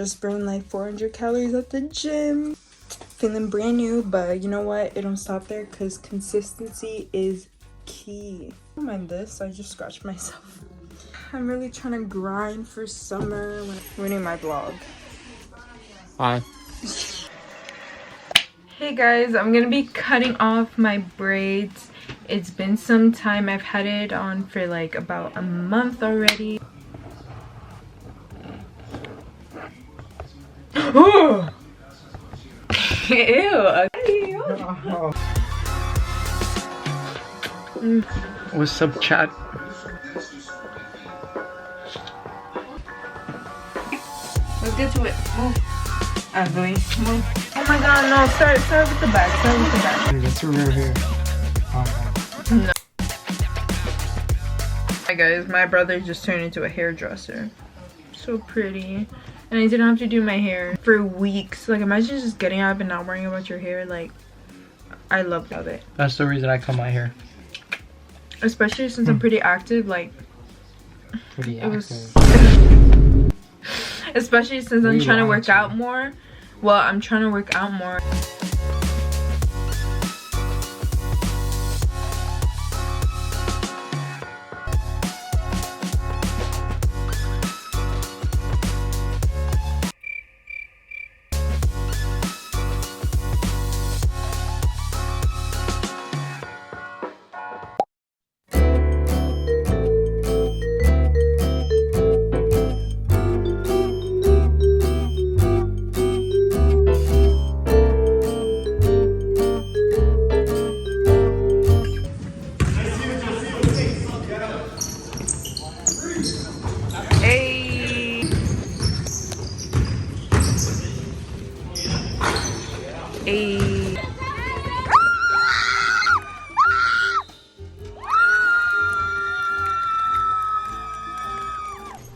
just burned like 400 calories at the gym. Feeling brand new, but you know what? It don't stop there because consistency is key. I don't mind this. I just scratched myself. I'm really trying to grind for summer. Ruining my vlog. Hi. Hey guys, I'm gonna be cutting off my braids. It's been some time. I've had it on for like about a month already. Ew. What's up, chat? Let's get to it. Move. Ugly. Move. Oh my god, no. Start with the back. Start with the back. That's your real hair. No. Hi guys, my brother just turned into a hairdresser. So pretty. And I didn't have to do my hair for weeks. Like, imagine just getting up and not worrying about your hair. Like, I love it. That's the reason I cut my hair. Especially since I'm pretty active. Like, Pretty active. Especially since I'm trying to work out more. Well, I'm trying to work out more.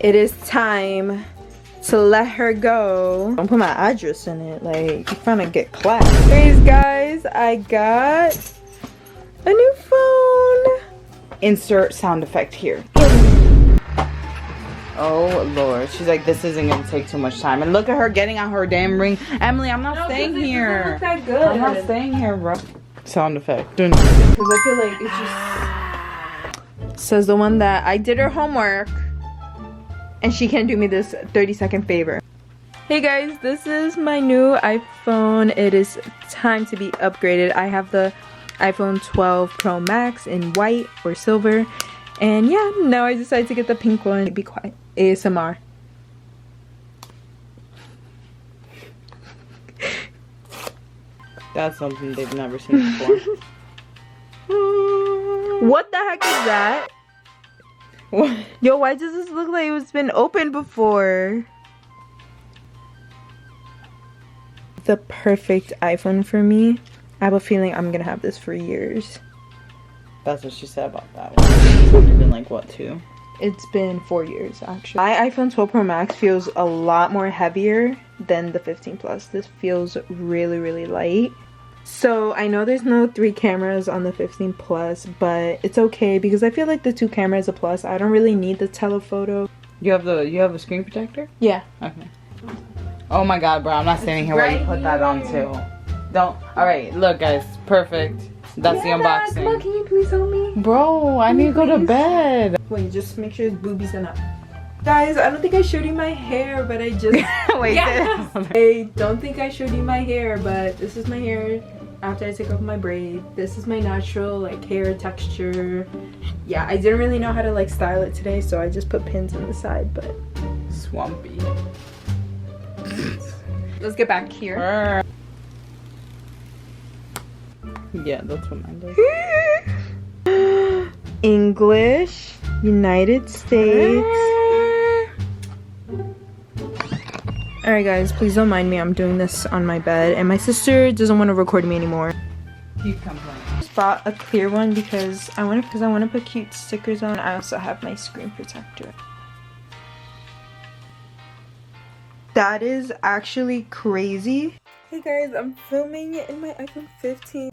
It is time to let her go. Don't put my address in it, like you're trying to get clapped. Anyways guys, I got a new phone. Insert sound effect here. Oh Lord, she's like, this isn't gonna take too much time. And look at her getting on her damn ring. Emily, I'm not staying here. That good. I'm not staying here, bro. Sound effect. Because I feel like it's just says the one that I did her homework. And she can do me this 30-second favor. Hey guys, this is my new iPhone. It is time to be upgraded. I have the iPhone 12 Pro Max in white or silver. And yeah, now I decided to get the pink one. Be quiet. ASMR. That's something they've never seen before. What the heck is that? What? Yo, why does this look like it's been opened before? The perfect iPhone for me. I have a feeling I'm gonna have this for years. That's what she said about that one. It's only been like, what, 2? It's been 4 years, actually. My iPhone 12 Pro Max feels a lot more heavier than the 15 Plus. This feels really, really light. So I know there's no 3 cameras on the 15 Plus, but it's okay because I feel like the 2 cameras a plus. I don't really need the telephoto. You have a screen protector? Yeah. Okay. Oh my god, bro, I'm not standing here while you put that on too. Don't. Alright, look guys, perfect. That's the unboxing. Come on, can you please help me? Bro, I need to go to bed. Wait, just make sure his boobies are not. Guys, I don't think I showed you my hair, but I just... Wait, yeah. I don't think I showed you my hair, but this is my hair after I take off my braid. This is my natural like hair texture. Yeah, I didn't really know how to like style it today, so I just put pins on the side, but... Swampy. Let's get back here. Yeah, that's what mine does. English, United States. Alright guys, please don't mind me. I'm doing this on my bed and my sister doesn't want to record me anymore. Keep complaining. I just bought a clear one because I want to put cute stickers on. I also have my screen protector. That is actually crazy. Hey guys, I'm filming it in my iPhone 15.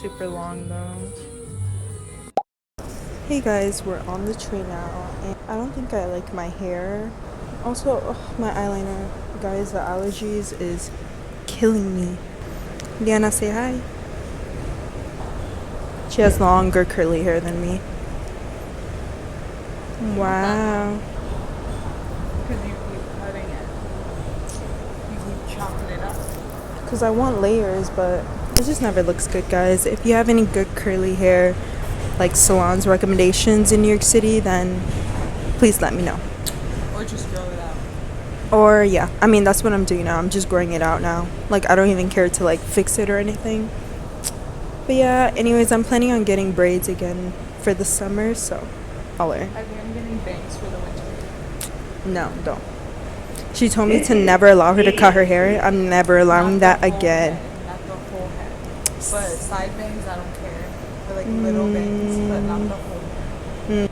super long though. Hey guys, we're on the train now, and I don't think I like my hair. Also, my eyeliner. Guys, the allergies is killing me. Diana, say hi. She has longer curly hair than me. Wow. Because you keep cutting it. You keep chopping it up. Because I want layers, but it just never looks good, guys. If you have any good curly hair, like salons recommendations in New York City, then please let me know. Or just grow it out. Or yeah, I mean that's what I'm doing now. I'm just growing it out now. Like I don't even care to like fix it or anything. But yeah, anyways, I'm planning on getting braids again for the summer, so I'll learn. I think I'm getting bangs for the winter. No, don't. She told me to never allow her to cut her hair. I'm never allowing that again. Not the whole head. But side bangs, I don't care. Or like little bangs, but not the whole head.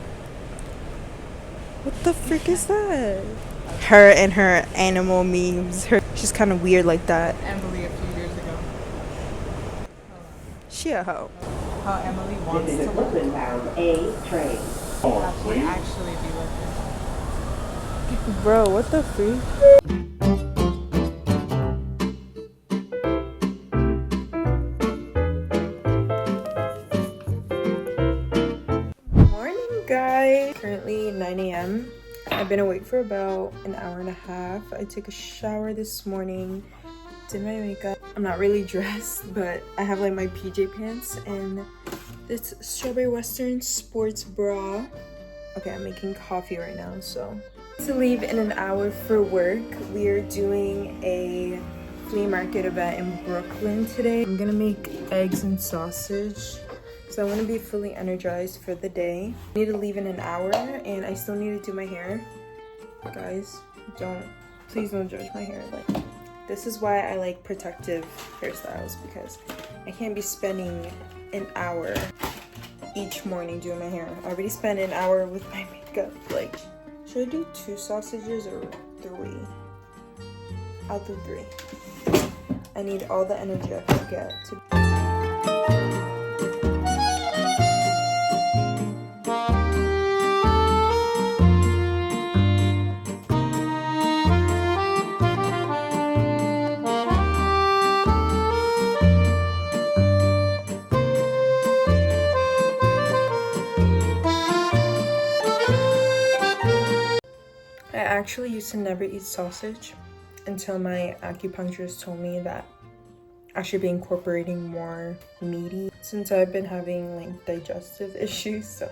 What the frick is that? Her and her animal memes. She's kind of weird like that. Emily a few years ago. She a hoe. How Emily wants to look. A train. Would actually be with it. Bro, what the freak? Morning, guys. Currently 9 a.m. I've been awake for about an hour and a half. I took a shower this morning, did my makeup. I'm not really dressed, but I have like my PJ pants and this Strawberry Western sports bra. Okay, I'm making coffee right now, so. To leave in an hour for work. We are doing a flea market event in Brooklyn today. I'm gonna make eggs and sausage. So I want to be fully energized for the day. I need to leave in an hour and I still need to do my hair. Guys, please don't judge my hair. Like, this is why I like protective hairstyles, because I can't be spending an hour each morning doing my hair. I already spent an hour with my makeup. Like, should I do 2 sausages or 3? I'll do 3. I need all the energy I can get to. I actually used to never eat sausage until my acupuncturist told me that I should be incorporating more meaty since I've been having like digestive issues. So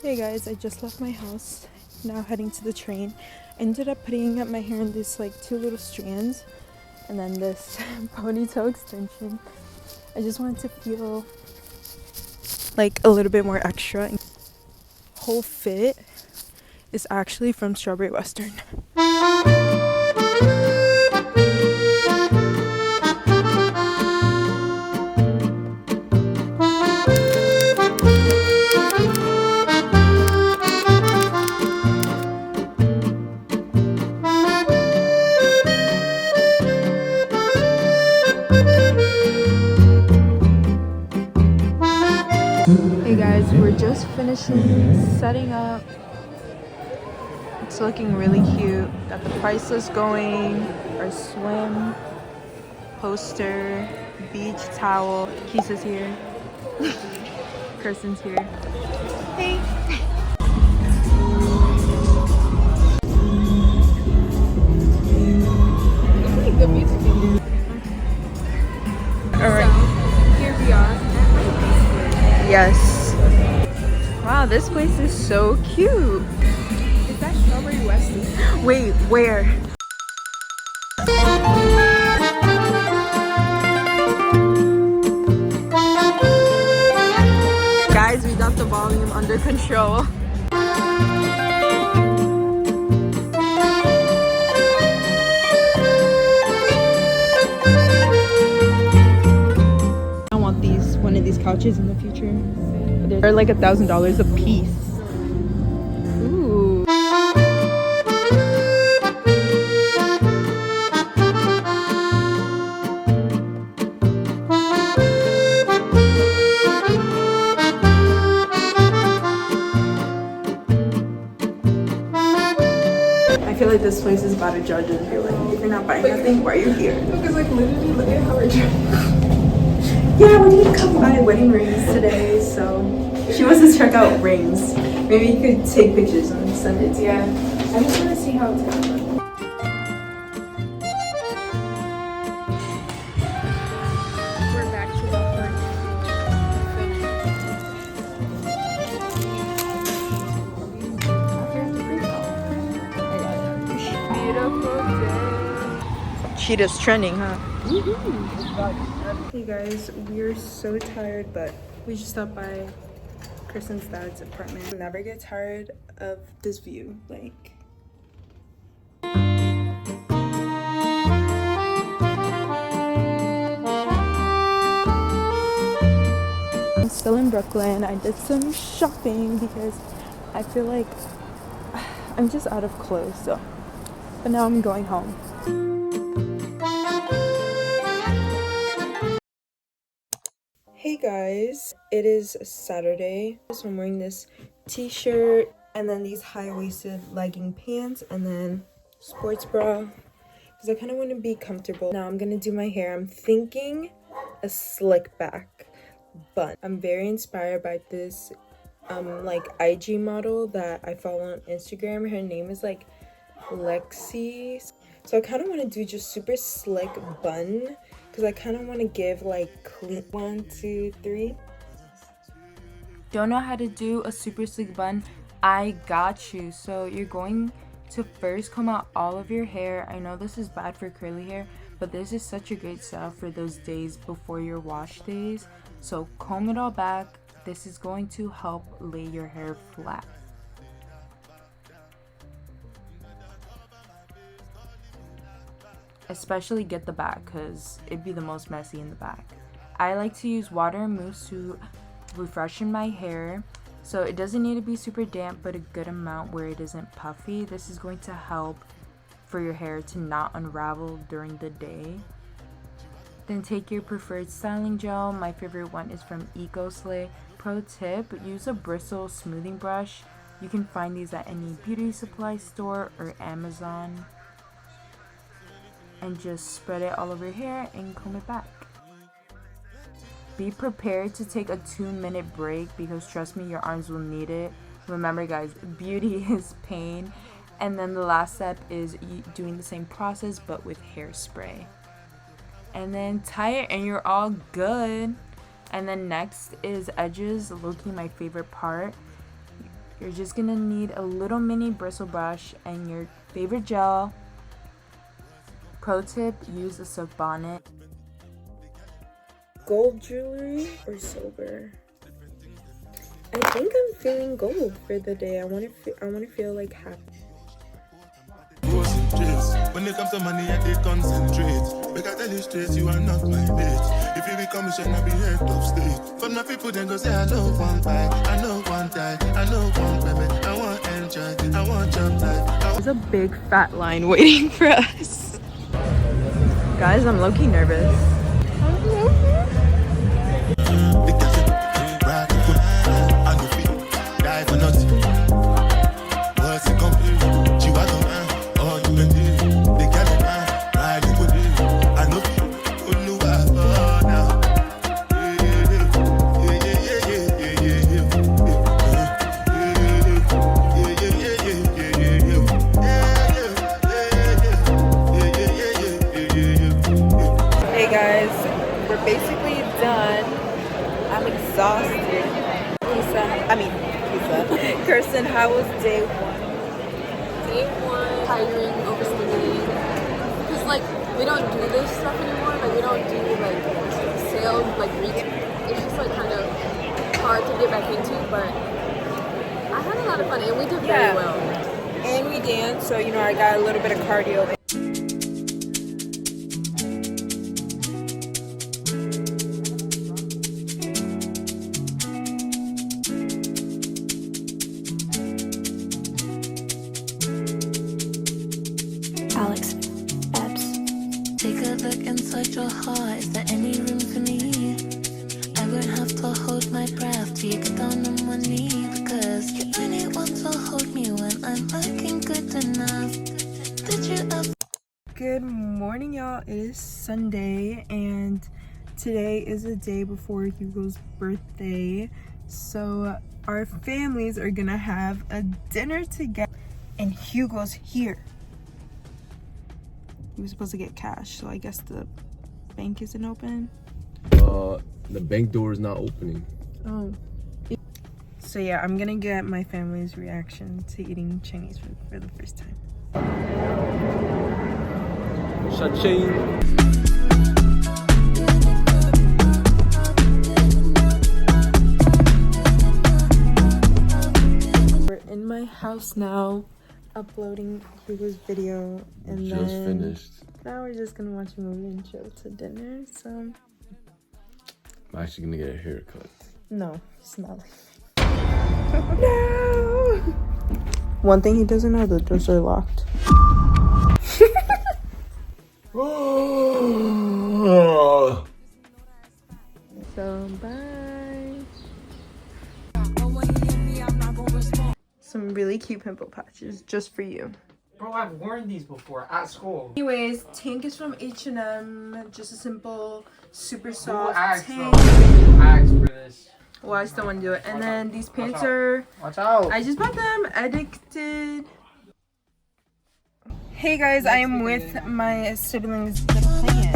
hey guys, I just left my house, now heading to the train. Ended up putting up my hair in this like 2 little strands and then this ponytail extension. I just wanted to feel like a little bit more extra. Whole fit is actually from Strawberry Western. Hey guys, we're just finishing setting up. It's looking really cute. Got the price list going, our swim poster, beach towel. Kisa's here. Kirsten's here. Hey. Really good music. Alright. Here we are. Yes. Wow, this place is so cute. Is that Strawberry Western? Wait, where? Guys, we got the volume under control. I want one of these couches in the future. They're like $1,000 a piece. Ooh. like this place is about to judge us. You're like, if you're not buying nothing, why are you here? Because like literally, look at how we're dressed. Yeah, we need to come buy wedding rings today, so she wants to check out rings. Maybe you could take pictures and send it to you. Yeah, I just want to see how it's gonna look. We're back to the hunt. Beautiful day. Cheetah's trending, huh? Hey guys, we're so tired, but we just stopped by Kristen's dad's apartment. I never get tired of this view. Like, I'm still in Brooklyn. I did some shopping because I feel like I'm just out of clothes, so. But now I'm going home. Hey guys, it is Saturday, so I'm wearing this t-shirt and then these high-waisted legging pants and then sports bra because I kind of want to be comfortable. Now I'm gonna do my hair. I'm thinking a slick back bun. I'm very inspired by this like IG model that I follow on Instagram. Her name is like Lexi. So I kind of want to do just super slick bun because I kind of want to give like clean 1, 2, 3. Don't know how to do a super sleek bun? I got you. So you're going to first comb out all of your hair. I know this is bad for curly hair, but this is such a great style for those days before your wash days. So comb it all back. This is going to help lay your hair flat. Especially get the back because it'd be the most messy in the back. I like to use water and mousse to refreshen my hair, so it doesn't need to be super damp but a good amount where it isn't puffy. This is going to help for your hair to not unravel during the day. Then take your preferred styling gel. My favorite one is from EcoSlay. Pro tip, use a bristle smoothing brush. You can find these at any beauty supply store or Amazon. And just spread it all over your hair and comb it back. Be prepared to take a 2-minute break because trust me, your arms will need it. Remember guys, beauty is pain. And then the last step is doing the same process but with hairspray. And then tie it and you're all good. And then next is edges, low-key my favorite part. You're just gonna need a little mini bristle brush and your favorite gel. Pro tip, use a silk bonnet. Gold jewelry or silver? I think I'm feeling gold for the day. I want to feel like happy. When it comes to money, I did concentrate. Make I tell you straight, you are not my bitch. If you become a shit, I be head of state. For my people, then go say, I know one buy, I know one die, I know one baby, I want enjoy, I want job life. There's a big fat line waiting for us. Guys, I'm low-key nervous. Basically done. I'm exhausted. Lisa. Kirsten, how was day one? Day one, tiring, overstimulating. Because like we don't do this stuff anymore. Like we don't do like sales, like retail. It's just like kind of hard to get back into. But I had a lot of fun and we did very well. And we danced, so you know I got a little bit of cardio. Alex, Babs, take a look inside your heart. Is there any room for me? I won't have to hold my breath till you get down on one knee, because you only want to hold me when I'm looking good enough. out. It is Sunday and today is the day before Hugo's birthday. So our families are gonna have a dinner together and Hugo's here. He was supposed to get cash, so I guess the bank isn't open. The bank door is not opening. Oh. So yeah, I'm gonna get my family's reaction to eating Chinese food for the first time. Cha-ching! We're in my house now, uploading Hugo's video, and Just then finished. now we're just gonna watch a movie and chill to dinner. So I'm actually gonna get a haircut. no, he's not leaving. No! One thing he doesn't know, the doors are locked. So bye. Some really cute pimple patches just for you. Bro, I've worn these before at school. Anyways, tank is from H&M. Just a simple, super Who soft asked tank. for this? Well, I still want to do it. And then these pants are, Watch out. I just bought them, Addicted. Hey guys, I am with my siblings, the plan.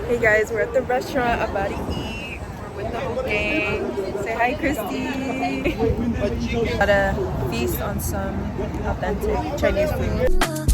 Hey guys, we're at the restaurant about to eat. We're with the whole gang. Say hi, Christy. Gotta feast on some authentic Chinese food.